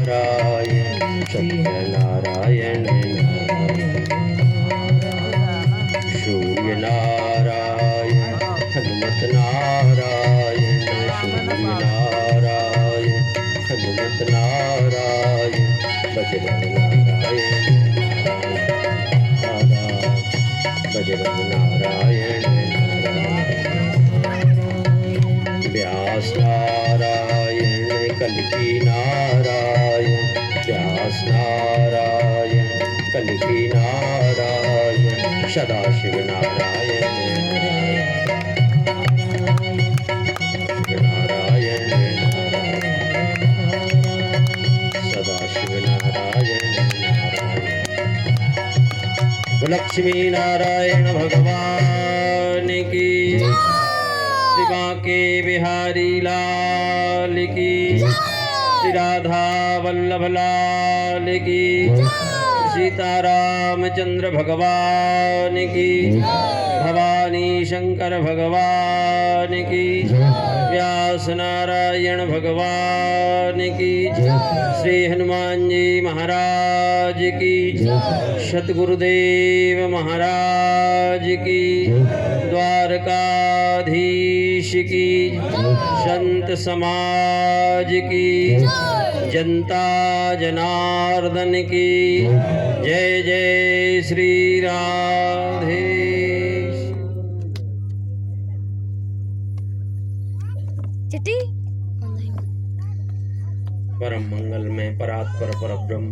नारायण सत्यनारायण सूर्य नारायण हनुमत नारायण सूर्य नारायण हनुमत नारायण बजरंग नारायण बजरंग नारायण व्यास नारायण कल्की नारायण व्यास नारायण कल्की नारायण सदाशिव नारायण नारायण सदाशिव नारायण लक्ष्मी नारायण भगवान की श्री बांके बिहारी लाल की श्री राधा वल्लभ लाल की सीतारामचंद्र भगवान की भवानी शंकर भगवान की व्यास नारायण भगवान की श्री हनुमान जी महाराज की सतगुरुदेव महाराज की द्वारकाधीश की संत समाज की जनता जनार्दन की जय जय श्री राधे। परम मंगल में परात्पर परब्रह्म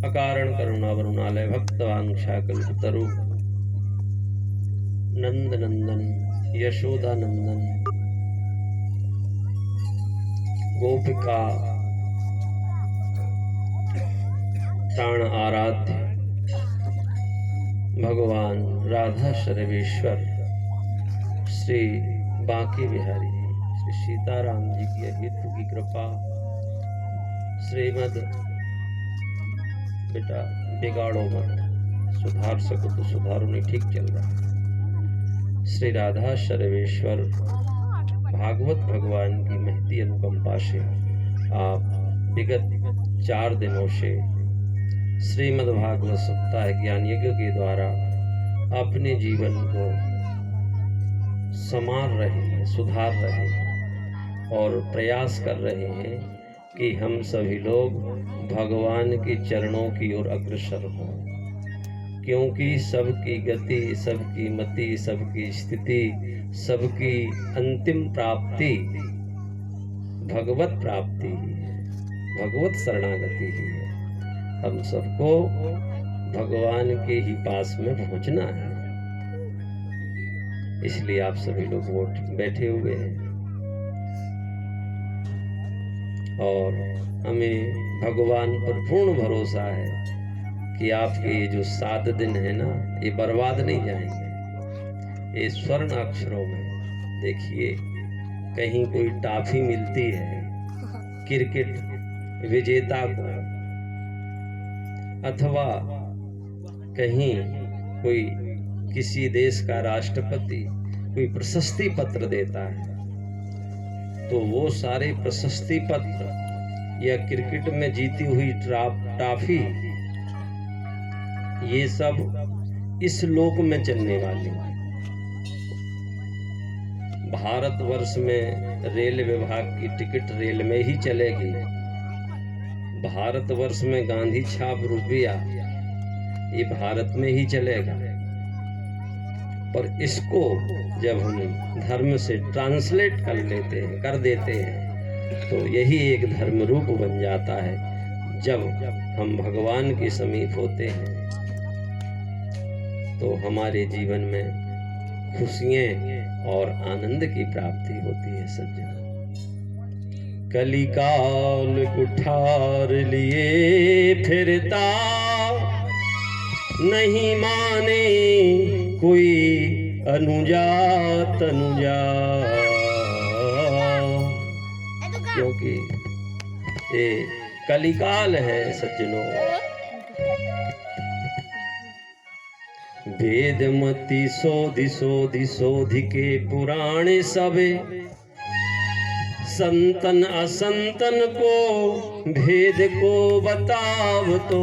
अकारण करुणा वरुणालय भक्तवांछा कल्पतरु नंद नंदन यशोदा नंदन गोपिका प्राण आराध्य भगवान राधा सर्वेश्वर श्री बांके बिहारी श्री सीताराम जी की हेतु की कृपा श्रीमद बेटा बिगाड़ो मत सुधार सको तो सुधारो नहीं ठीक चल रहा। श्री राधा सर्वेश्वर भागवत भगवान की महती अनुकंपा से आप विगत 4 दिनों से श्रीमद् भागवत सप्ताह ज्ञान यज्ञ के द्वारा अपने जीवन को संवार रहे हैं, सुधार रहे हैं और प्रयास कर रहे हैं कि हम सभी लोग भगवान के चरणों की ओर अग्रसर हों, क्योंकि सबकी गति, सबकी मति, सबकी स्थिति, सबकी अंतिम प्राप्ति भगवत प्राप्ति ही है, भगवत शरणागति ही है। हम सबको भगवान के ही पास में पहुंचना है, इसलिए आप सभी लोग बैठे हुए हैं और हमें भगवान पर पूर्ण भरोसा है कि आपके ये जो 7 दिन है ना, ये बर्बाद नहीं जाएंगे। ये स्वर्ण अक्षरों में देखिए, कहीं कोई टॉफी मिलती है क्रिकेट विजेता को, अथवा कहीं कोई किसी देश का राष्ट्रपति कोई प्रशस्ति पत्र देता है, तो वो सारे प्रशस्ति पत्र या क्रिकेट में जीती हुई ट्रॉफी ये सब इस लोक में चलने वाली है। भारतवर्ष में रेल विभाग की टिकट रेल में ही चलेगी, भारतवर्ष में गांधी छाप रुपया ये भारत में ही चलेगा, पर इसको जब हम धर्म से ट्रांसलेट कर देते हैं तो यही एक धर्म रूप बन जाता है। जब हम भगवान के समीप होते हैं तो हमारे जीवन में खुशियां और आनंद की प्राप्ति होती है। सज्जन, कलिकाल कुठार लिए फिरता, नहीं माने कोई अनुजा तनुजा, क्योंकि ये कलिकाल है सज्जनों। वेदमती सोधि सोधि सोधि के पुराण सबे, संतन असंतन को भेद को बताव तो,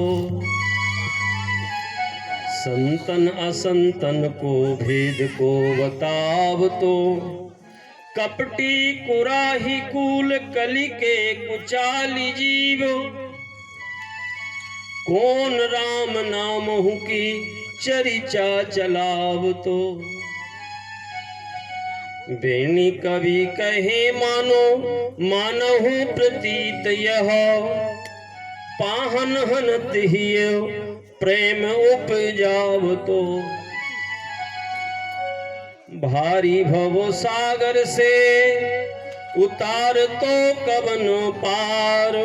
संतन असंतन को भेद को बताव तो, कपटी कुराही कूल कली के कुचाली जीव, कौन राम नाम हूँ की चरिचा चलाव तो। बेनी कवि कहे मानो मानहु प्रतीत यह, पाहन हनत ही प्रेम उपजाव तो। भारी भव सागर से उतार तो कवन पार,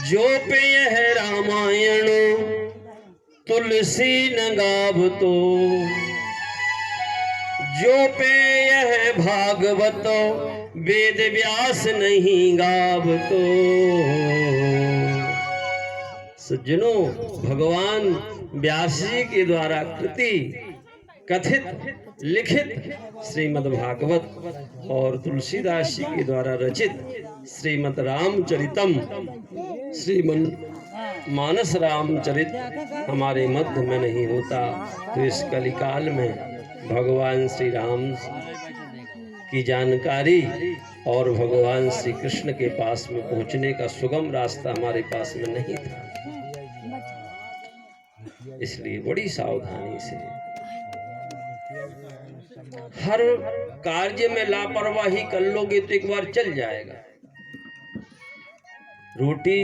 जो पे यह रामायण तुलसी न गाव तो। जो पे यह भागवत वेद व्यास नहीं गाव तो। सज्जनों, भगवान व्यास जी के द्वारा कृति कथित लिखित श्रीमद् भागवत और तुलसीदास जी के द्वारा रचित श्रीमद् रामचरितम, श्रीमद् मानस रामचरित हमारे मध्य में नहीं होता तो इस कलिकाल में भगवान श्री राम की जानकारी और भगवान श्री कृष्ण के पास में पहुंचने का सुगम रास्ता हमारे पास में नहीं था। इसलिए बड़ी सावधानी से हर कार्य में लापरवाही कर लोगे तो एक बार चल जाएगा। रोटी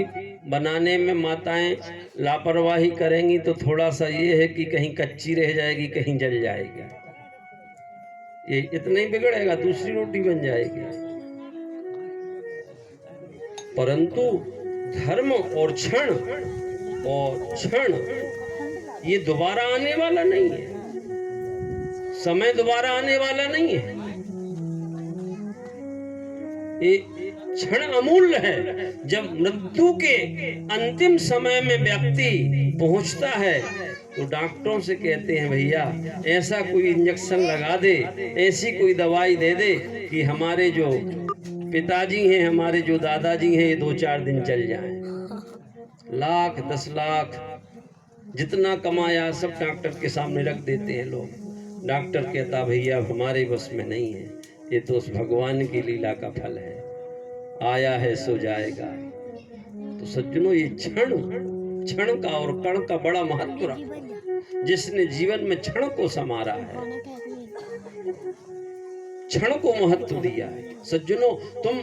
बनाने में माताएं लापरवाही करेंगी तो थोड़ा सा ये है कि कहीं कच्ची रह जाएगी, कहीं जल जाएगी, ये इतना ही बिगड़ेगा, दूसरी रोटी बन जाएगी। परंतु धर्म और क्षण ये दोबारा आने वाला नहीं है, समय दोबारा आने वाला नहीं है। ये क्षण अमूल्य है। जब मृत्यु के अंतिम समय में व्यक्ति पहुंचता है तो डॉक्टरों से कहते हैं भैया ऐसा कोई इंजेक्शन लगा दे, ऐसी कोई दवाई दे दे कि हमारे जो पिताजी हैं, हमारे जो दादाजी हैं, ये 2-4 दिन चल जाएं। लाख 10 लाख जितना कमाया सब डॉक्टर के सामने रख देते हैं लोग। डॉक्टर कहता भैया हमारे बस में नहीं है, ये तो उस भगवान की लीला का फल है, आया है सो जाएगा। तो सज्जनों, ये क्षण का और कण का बड़ा महत्व रखा। जिसने जीवन में क्षण को समारा है, क्षण को महत्व दिया है। सज्जनों, तुम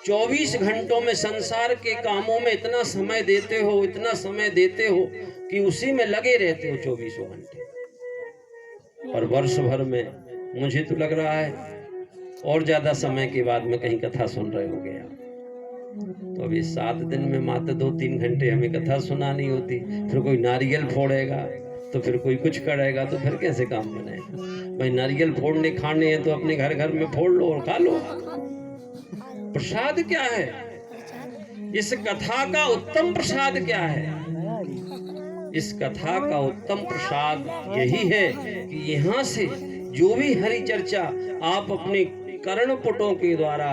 24 घंटों में संसार के कामों में इतना समय देते हो, इतना समय देते हो कि उसी में लगे रहते हो 24 घंटे। और वर्ष भर में मुझे तो लग रहा है और ज्यादा समय के बाद में कहीं कथा सुन रहे होगे आप। तो अभी 7 दिन में मात्र 2-3 घंटे हमें कथा सुनानी होती, फिर कोई नारियल फोड़ेगा तो फिर कोई कुछ करेगा, तो फिर कैसे काम बनेगा भाई। नारियल फोड़ने खाने हैं तो अपने घर घर में फोड़ लो और खा लो। प्रसाद क्या है? इस कथा का उत्तम प्रसाद क्या है? इस कथा का उत्तम प्रसाद यही है कि यहाँ से जो भी हरि चर्चा आप अपने कर्णपुटों के द्वारा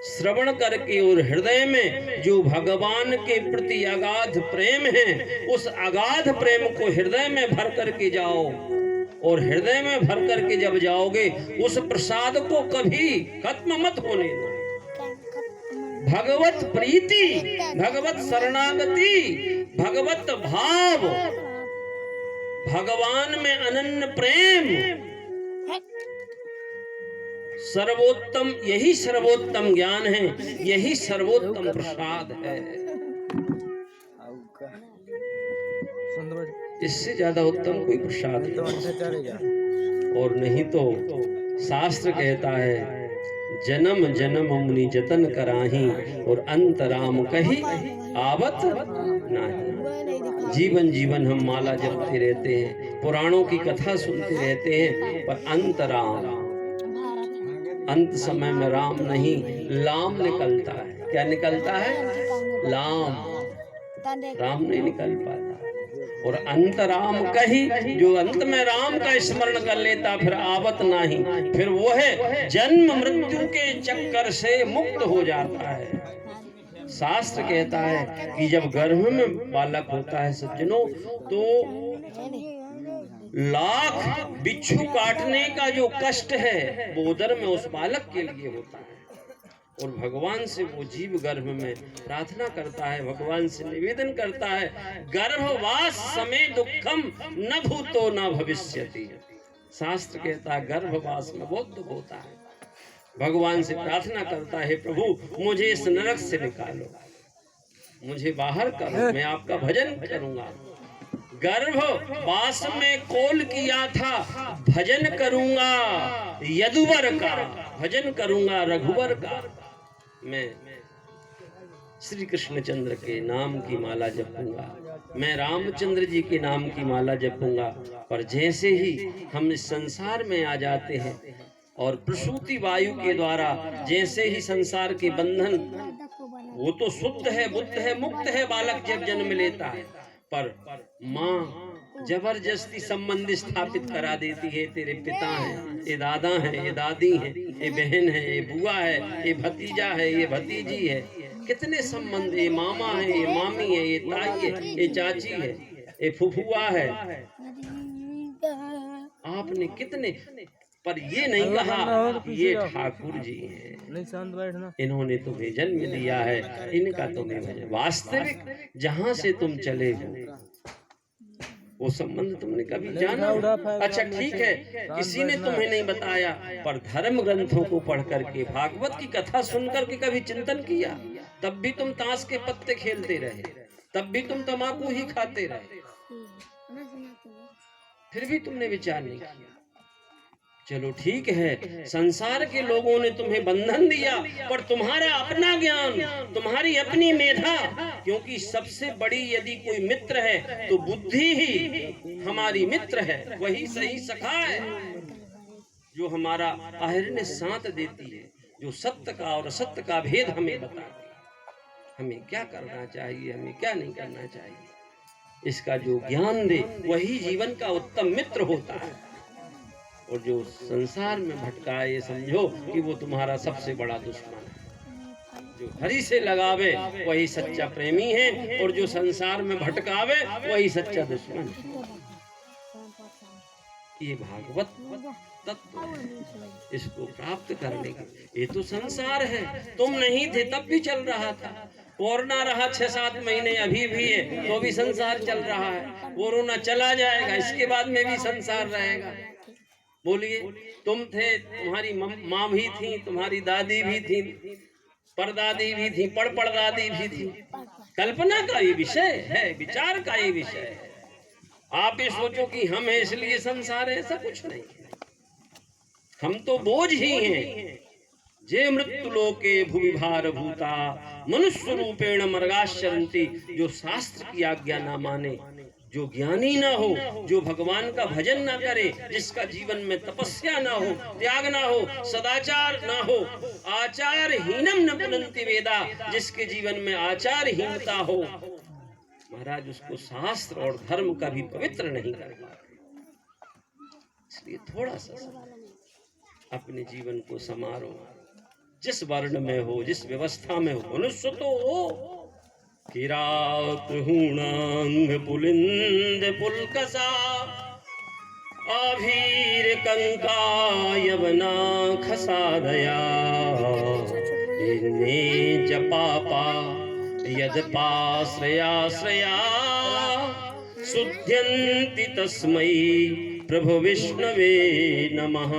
श्रवण करके और हृदय में जो भगवान के प्रति अगाध प्रेम है, उस अगाध प्रेम को हृदय में भर करके जाओ। और हृदय में भर करके जब जाओगे उस प्रसाद को कभी खत्म मत होने दो। भगवत प्रीति, भगवत शरणागति, भगवत भाव, भगवान में अनन्य प्रेम, सर्वोत्तम, यही सर्वोत्तम ज्ञान है, यही सर्वोत्तम प्रसाद है। इससे ज्यादा उत्तम कोई प्रसाद नहीं। और नहीं तो शास्त्र कहता है जन्म जन्म मुनि जतन कराही और अंतराम कही आवत नहीं। जीवन जीवन हम माला जपते रहते हैं, पुराणों की कथा सुनते रहते हैं, पर अंतराम, अंत समय में राम नहीं लाम निकलता है। क्या निकलता है? लाम। राम नहीं निकल पाता। और अंतराम कही, जो अंत में राम का स्मरण कर लेता फिर आवत नहीं, फिर वो है जन्म मृत्यु के चक्कर से मुक्त हो जाता है। शास्त्र कहता है कि जब गर्भ में बालक होता है सज्जनों, तो लाख बिच्छू काटने का जो कष्ट है वो उदर में उस बालक के लिए होता है। और भगवान से वो जीव गर्भ में प्रार्थना करता है, भगवान से निवेदन करता है, गर्भवास समय दुखम न भूतो न भविष्यति। शास्त्र कहता है गर्भवास में बहुत दुख होता है। भगवान से प्रार्थना करता है, प्रभु मुझे इस नरक से निकालो, मुझे बाहर करो, मैं आपका भजन करूंगा। गर्भवास में कौल किया था, भजन करूंगा यदुवर का, भजन करूंगा रघुवर का। मैं श्री कृष्ण चंद्र के नाम की माला जपूंगा, मैं रामचंद्र जी के नाम की माला जपूंगा। पर जैसे ही हम इस संसार में आ जाते हैं और प्रसूति वायु के द्वारा जैसे ही संसार के बंधन, वो तो शुद्ध है, बुद्ध है, मुक्त है बालक जब जन्म लेता है, पर माँ जबरदस्ती संबंध स्थापित करा देती है। तेरे पिता हैं, ये दादा हैं, ये दादी हैं, ये बहन है, ये बुआ है, ये भतीजा है, ये भतीजी है, कितने संबंध, ये मामा है, ये मामी है, ये ताई है, ये चाची है, ये फुफुआ है, आपने कितने, पर ये नहीं कहा ये ठाकुर जी हैं, इन्होंने तुम्हें जन्म दिया है, इनका तुम्हें भजन। वास्तविक जहां से तुम चले हो वो संबंध तुमने कभी जाना? अच्छा ठीक है, किसी ने तुम्हें नहीं बताया, पर धर्म ग्रंथों को पढ़ करके, भागवत की कथा सुन करके कभी चिंतन किया? तब भी तुम ताश के पत्ते खेलते रहे, तब भी तुम तम्बाकू ही खाते रहे, फिर भी तुमने विचार नहीं किया। चलो ठीक है, संसार के लोगों ने तुम्हें बंधन दिया, पर तुम्हारा अपना ज्ञान, तुम्हारी अपनी मेधा, क्योंकि सबसे बड़ी यदि कोई मित्र है तो बुद्धि ही हमारी मित्र है, वही सही सखा है, जो हमारा आहरने साथ देती है, जो सत्य का और असत्य का भेद हमें बताती है, हमें क्या करना चाहिए, हमें क्या नहीं करना चाहिए, इसका जो ज्ञान दे वही जीवन का उत्तम मित्र होता है। और जो संसार में भटकाए, ये समझो कि वो तुम्हारा सबसे बड़ा दुश्मन है। जो हरि से लगावे वही सच्चा प्रेमी है, और जो संसार में भटकावे वही सच्चा दुश्मन है। ये भागवत तत्व है, इसको प्राप्त करने के, ये तो संसार है, तुम नहीं थे तब भी चल रहा था, कोरोना रहा 6-7 महीने, अभी भी है तो भी संसार चल रहा है, कोरोना चला जाएगा, इसके बाद में भी संसार रहेगा। बोलिए, तुम थे, तुम्हारी माँ भी थी, तुम्हारी दादी भी थी, परदादी भी थी, पड़दादी भी थी, कल्पना का ये विषय है, विचार का ये विषय है। आप ये सोचो कि हम हैं इसलिए संसार है, ऐसा कुछ नहीं है, हम तो बोझ ही हैं। जे मृत्यु लोके भुवि भार भूता मनुष्य रूपेण मर्गाश्चरन्ति। जो शास्त्र की आज्ञा ना माने, जो ज्ञानी ना हो, जो भगवान का भजन ना करे, जिसका जीवन में तपस्या ना हो, त्याग ना हो, सदाचार ना हो, आचार हीनम न पुनन्ति वेदा, जिसके जीवन में आचारहीनता हो, महाराज उसको शास्त्र और धर्म का भी पवित्र नहीं कर पाते। इसलिए थोड़ा सा अपने जीवन को समारो, जिस वर्ण में हो, जिस व्यवस्था में हो, मनुष्य तो हो। किरात हूणांग पुलिंद पुलकसा आभीर कंका यवना खसादया इन्ने जपापा यदपाश्रयाश्रया शुद्ध्यन्ति तस्मै प्रभु विष्णवे नमः।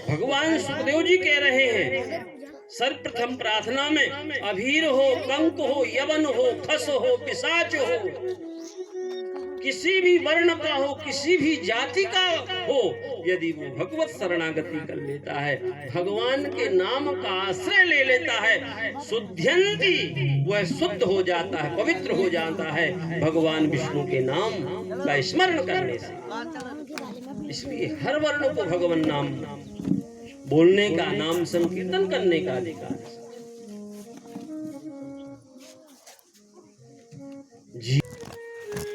भगवान सुखदेव जी कह रहे हैं, सर्वप्रथम प्रार्थना में अभीर हो, कंक हो, यवन हो, खस हो, पिशाच हो, किसी भी वर्ण का हो, किसी भी जाति का हो, यदि वो भगवत शरणागति कर लेता है, भगवान के नाम का आश्रय ले लेता है, शुद्ध्यन्ति, वह शुद्ध हो जाता है, पवित्र हो जाता है भगवान विष्णु के नाम का स्मरण करने से। इसलिए हर वर्ण को भगवान नाम बोलने का, नाम संकीर्तन करने का अधिकार है। जी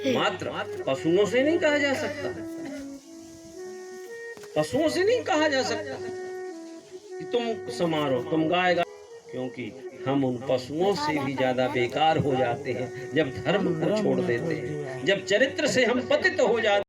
मात्र पशुओं से नहीं कहा जा सकता, पशुओं से नहीं कहा जा सकता कि तुम समारो, तुम गाय गा, क्योंकि हम उन पशुओं से भी ज्यादा बेकार हो जाते हैं जब धर्म को छोड़ देते हैं, जब चरित्र से हम पतित हो जाते हैं।